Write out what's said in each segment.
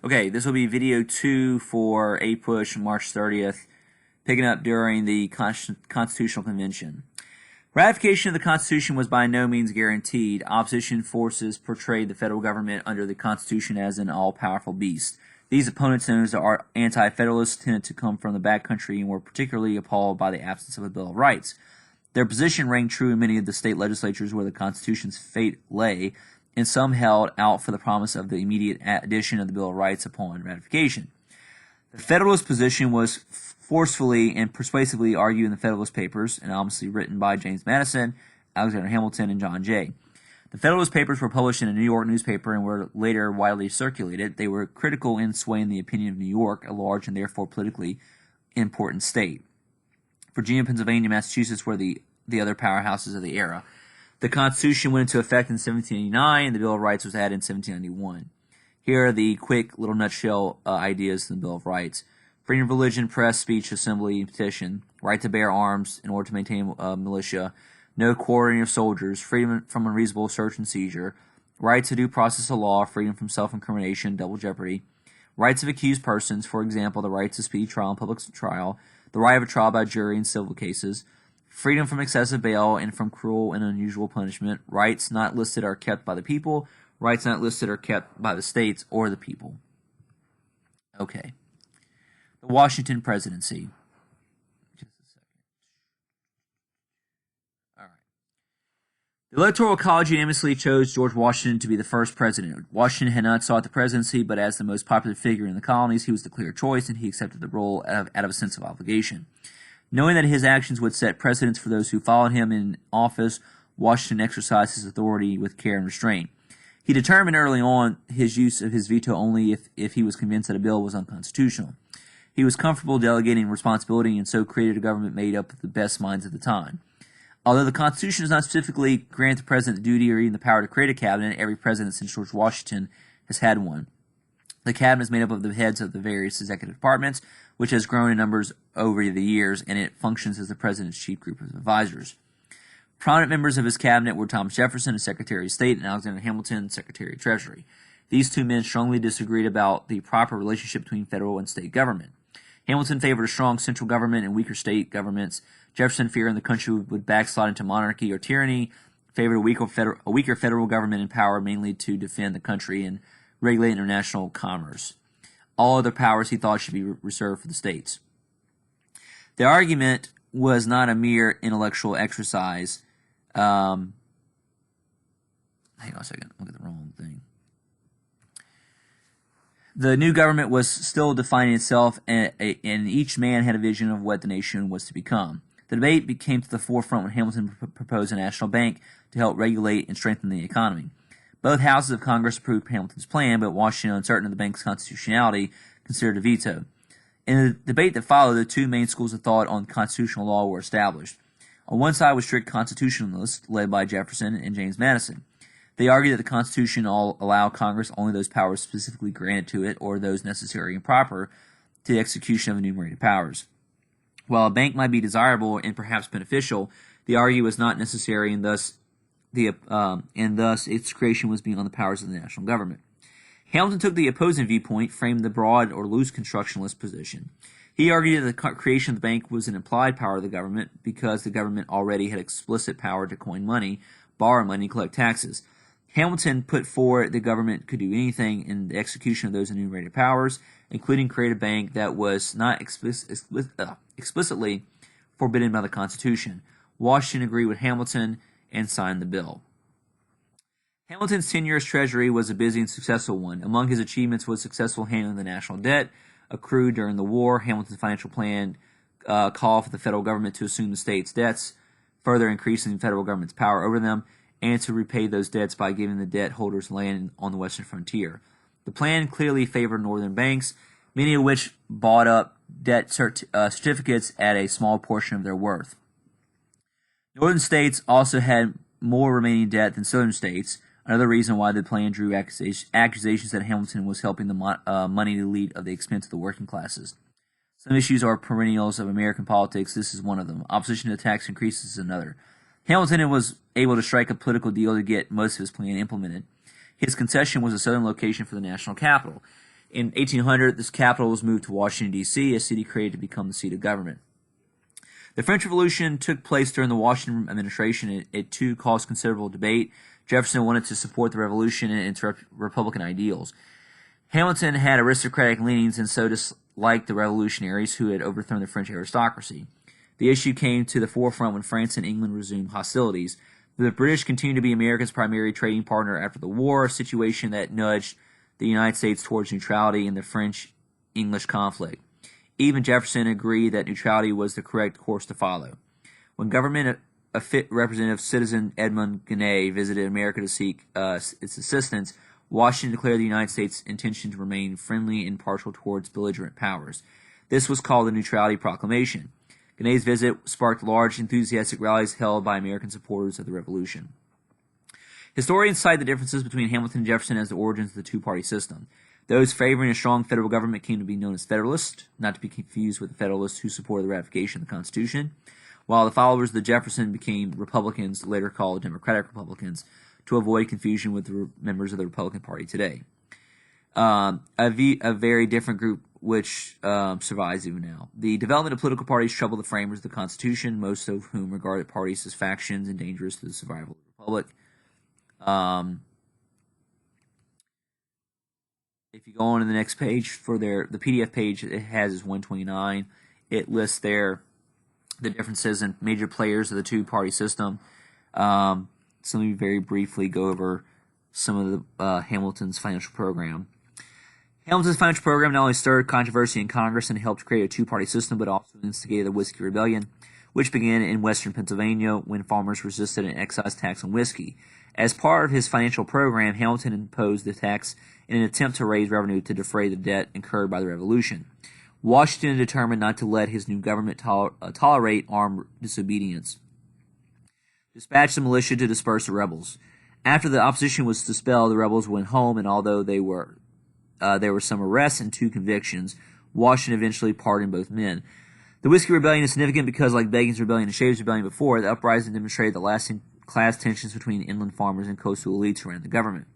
Okay, this will be video 2 for APUSH March 30th, picking up during the Constitutional Convention. Ratification of the Constitution was by no means guaranteed. Opposition forces portrayed the federal government under the Constitution as an all-powerful beast. These opponents, known as the anti-federalists, tended to come from the backcountry and were particularly appalled by the absence of a Bill of Rights. Their position rang true in many of the state legislatures where the Constitution's fate lay, and some held out for the promise of the immediate addition of the Bill of Rights upon ratification. The Federalist position was forcefully and persuasively argued in the Federalist Papers, and obviously written by James Madison, Alexander Hamilton, and John Jay. The Federalist Papers were published in a New York newspaper and were later widely circulated. They were critical in swaying the opinion of New York, a large and therefore politically important state. Virginia, Pennsylvania, Massachusetts were the other powerhouses of the era. The Constitution went into effect in 1789, and the Bill of Rights was added in 1791. Here are the quick little nutshell ideas in the Bill of Rights. Freedom of religion, press, speech, assembly, and petition. Right to bear arms in order to maintain a militia. No quartering of soldiers. Freedom from unreasonable search and seizure. Right to due process of law. Freedom from self-incrimination, double jeopardy. Rights of accused persons, for example, the right to speedy trial and public trial. The right of a trial by jury in civil cases. Freedom from excessive bail and from cruel and unusual punishment. Rights not listed are kept by the people. Rights not listed are kept by the states or the people. Okay. The Washington presidency. Just a second. All right. The Electoral College unanimously chose George Washington to be the first president. Washington had not sought the presidency, but as the most popular figure in the colonies, he was the clear choice, and he accepted the role out of a sense of obligation. Knowing that his actions would set precedents for those who followed him in office, Washington exercised his authority with care and restraint. He determined early on his use of his veto only if he was convinced that a bill was unconstitutional. He was comfortable delegating responsibility and so created a government made up of the best minds of the time. Although the Constitution does not specifically grant the president the duty or even the power to create a cabinet, every president since George Washington has had one. The cabinet is made up of the heads of the various executive departments, which has grown in numbers over the years, and it functions as the president's chief group of advisors. Prominent members of his cabinet were Thomas Jefferson, as Secretary of State, and Alexander Hamilton, Secretary of Treasury. These two men strongly disagreed about the proper relationship between federal and state government. Hamilton favored a strong central government and weaker state governments. Jefferson, fearing the country would backslide into monarchy or tyranny, favored a weaker federal government in power mainly to defend the country and regulate international commerce. All other powers he thought should be reserved for the states. The argument was not a mere intellectual exercise. Hang on a second, look at the wrong thing. The new government was still defining itself, and each man had a vision of what the nation was to become. The debate came to the forefront when Hamilton proposed a national bank to help regulate and strengthen the economy. Both houses of Congress approved Hamilton's plan, but Washington, uncertain of the bank's constitutionality, considered a veto. In the debate that followed, the two main schools of thought on constitutional law were established. On one side was strict constitutionalists, led by Jefferson and James Madison. They argued that the Constitution allowed Congress only those powers specifically granted to it or those necessary and proper to the execution of enumerated powers. While a bank might be desirable and perhaps beneficial, the argument was not necessary, and thus its creation was beyond the powers of the national government. Hamilton took the opposing viewpoint, framed the broad or loose constructionalist position. He argued that the creation of the bank was an implied power of the government because the government already had explicit power to coin money, borrow money, and collect taxes. Hamilton put forward the government could do anything in the execution of those enumerated powers, including create a bank that was not explicitly forbidden by the Constitution. Washington agreed with Hamilton and signed the bill. Hamilton's tenure as Treasury was a busy and successful one. Among his achievements was successful handling the national debt accrued during the war. Hamilton's financial plan called for the federal government to assume the state's debts, further increasing the federal government's power over them, and to repay those debts by giving the debt holders land on the western frontier. The plan clearly favored northern banks, many of which bought up debt certificates at a small portion of their worth. Northern states also had more remaining debt than southern states, another reason why the plan drew accusations that Hamilton was helping the money elite at the expense of the working classes. Some issues are perennials of American politics. This is one of them. Opposition to tax increases is another. Hamilton was able to strike a political deal to get most of his plan implemented. His concession was a southern location for the national capital. In 1800, this capital was moved to Washington, D.C., a city created to become the seat of government. The French Revolution took place during the Washington administration. It too caused considerable debate. Jefferson wanted to support the revolution and its Republican ideals. Hamilton had aristocratic leanings and so disliked the revolutionaries who had overthrown the French aristocracy. The issue came to the forefront when France and England resumed hostilities. The British continued to be America's primary trading partner after the war, a situation that nudged the United States towards neutrality in the French-English conflict. Even Jefferson agreed that neutrality was the correct course to follow. When government representative citizen Edmund Guiney visited America to seek its assistance, Washington declared the United States' intention to remain friendly and impartial towards belligerent powers. This was called the Neutrality Proclamation. Guiney's visit sparked large, enthusiastic rallies held by American supporters of the Revolution. Historians cite the differences between Hamilton and Jefferson as the origins of the two-party system. Those favoring a strong federal government came to be known as Federalists, not to be confused with the Federalists who supported the ratification of the Constitution, while the followers of the Jefferson became Republicans, later called Democratic Republicans, to avoid confusion with the members of the Republican Party today. A very different group which survives even now. The development of political parties troubled the framers of the Constitution, most of whom regarded parties as factions and dangerous to the survival of the Republic. If you go on to the next page, for the PDF page it has is 129. It lists there the differences and major players of the two-party system. So let me very briefly go over some of the Hamilton's financial program. Hamilton's financial program not only stirred controversy in Congress and helped create a two-party system, but also instigated the Whiskey Rebellion, which began in western Pennsylvania when farmers resisted an excise tax on whiskey. As part of his financial program, Hamilton imposed the tax in an attempt to raise revenue to defray the debt incurred by the Revolution. Washington determined not to let his new government tolerate armed disobedience. Dispatched the militia to disperse the rebels. After the opposition was dispelled, the rebels went home, and although there were some arrests and 2 convictions, Washington eventually pardoned both men. The Whiskey Rebellion is significant because, like Bacon's Rebellion and Shays' Rebellion before, the uprising demonstrated the lasting class tensions between inland farmers and coastal elites who ran the government.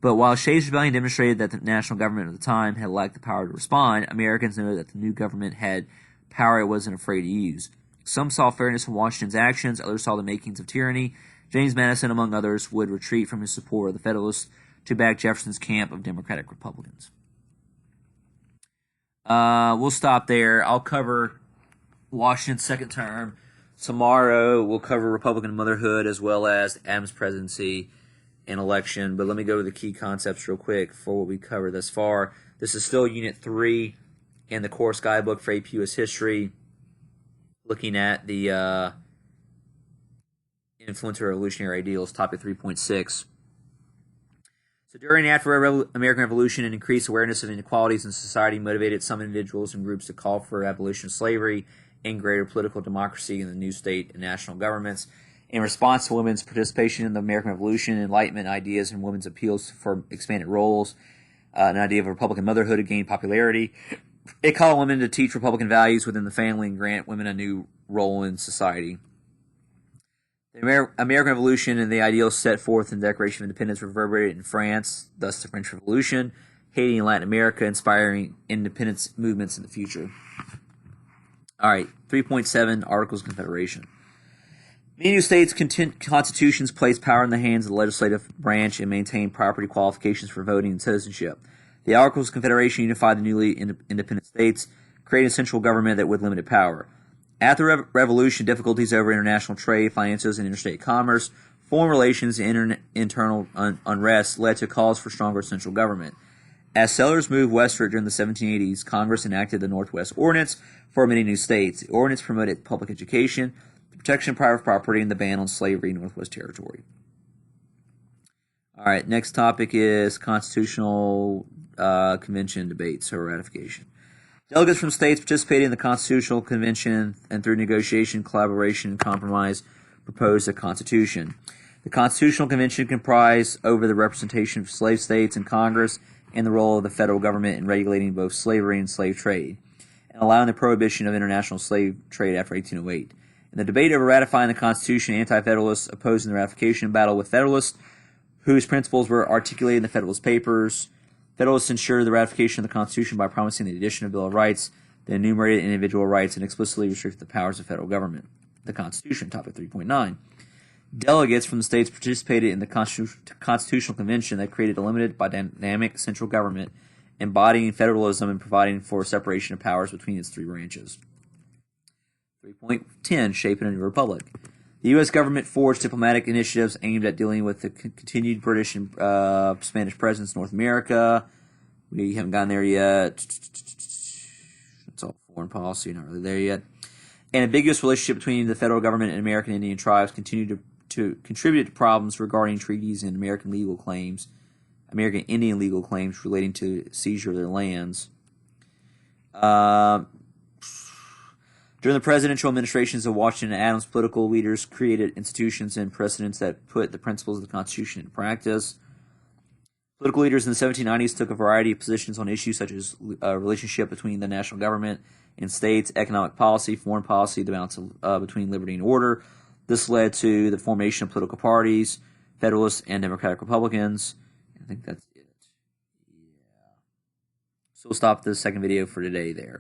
But while Shays' Rebellion demonstrated that the national government at the time had lacked the power to respond, Americans noted that the new government had power it wasn't afraid to use. Some saw fairness in Washington's actions, others saw the makings of tyranny. James Madison, among others, would retreat from his support of the Federalists to back Jefferson's camp of Democratic Republicans. We'll stop there. I'll cover Washington's second term. Tomorrow we'll cover Republican motherhood as well as Adams' presidency and election. But let me go to the key concepts real quick for what we covered thus far. This is still Unit 3 in the course guidebook for APUSH history, looking at the influence of revolutionary ideals, topic 3.6. So during and after the American Revolution, an increased awareness of inequalities in society motivated some individuals and groups to call for abolition of slavery and greater political democracy in the new state and national governments. In response to women's participation in the American Revolution, Enlightenment ideas and women's appeals for expanded roles, an idea of Republican motherhood had gained popularity. It called women to teach Republican values within the family and grant women a new role in society. The American Revolution and the ideals set forth in the Declaration of Independence reverberated in France, thus the French Revolution, Haiti, and Latin America, inspiring independence movements in the future. All right, 3.7, Articles of Confederation. Many new states' constitutions place power in the hands of the legislative branch and maintain property qualifications for voting and citizenship. The Articles of Confederation unified the newly independent states, creating a central government that with limited power. After the Revolution, difficulties over international trade, finances, and interstate commerce, foreign relations, and internal unrest led to calls for stronger central government. As settlers moved westward during the 1780s, Congress enacted the Northwest Ordinance for many new states. The ordinance promoted public education, the protection of private property, and the ban on slavery in Northwest Territory. All right, next topic is Constitutional Convention debates or ratification. Delegates from states participated in the Constitutional Convention and through negotiation, collaboration, and compromise proposed a constitution. The Constitutional Convention comprised over the representation of slave states in Congress and the role of the federal government in regulating both slavery and slave trade, and allowing the prohibition of international slave trade after 1808. In the debate over ratifying the Constitution, anti-Federalists opposing the ratification battled with Federalists, whose principles were articulated in the Federalist Papers. Federalists ensured the ratification of the Constitution by promising the addition of Bill of Rights that enumerated individual rights and explicitly restricted the powers of federal government. The Constitution, topic 3.9. Delegates from the states participated in the Constitutional Convention that created a limited but dynamic central government embodying federalism and providing for separation of powers between its three branches. 3.10. Shaping a new republic. The U.S. government forged diplomatic initiatives aimed at dealing with the continued British and Spanish presence in North America. We haven't gotten there yet. It's all foreign policy, not really there yet. An ambiguous relationship between the federal government and American Indian tribes continued to contribute to problems regarding treaties and American Indian legal claims relating to seizure of their lands. During the presidential administrations of Washington and Adams, political leaders created institutions and precedents that put the principles of the Constitution into practice. Political leaders in the 1790s took a variety of positions on issues such as relationship between the national government and states, economic policy, foreign policy, the balance between liberty and order. This led to the formation of political parties, Federalists and Democratic Republicans. I think that's it. Yeah. So we'll stop the second video for today there.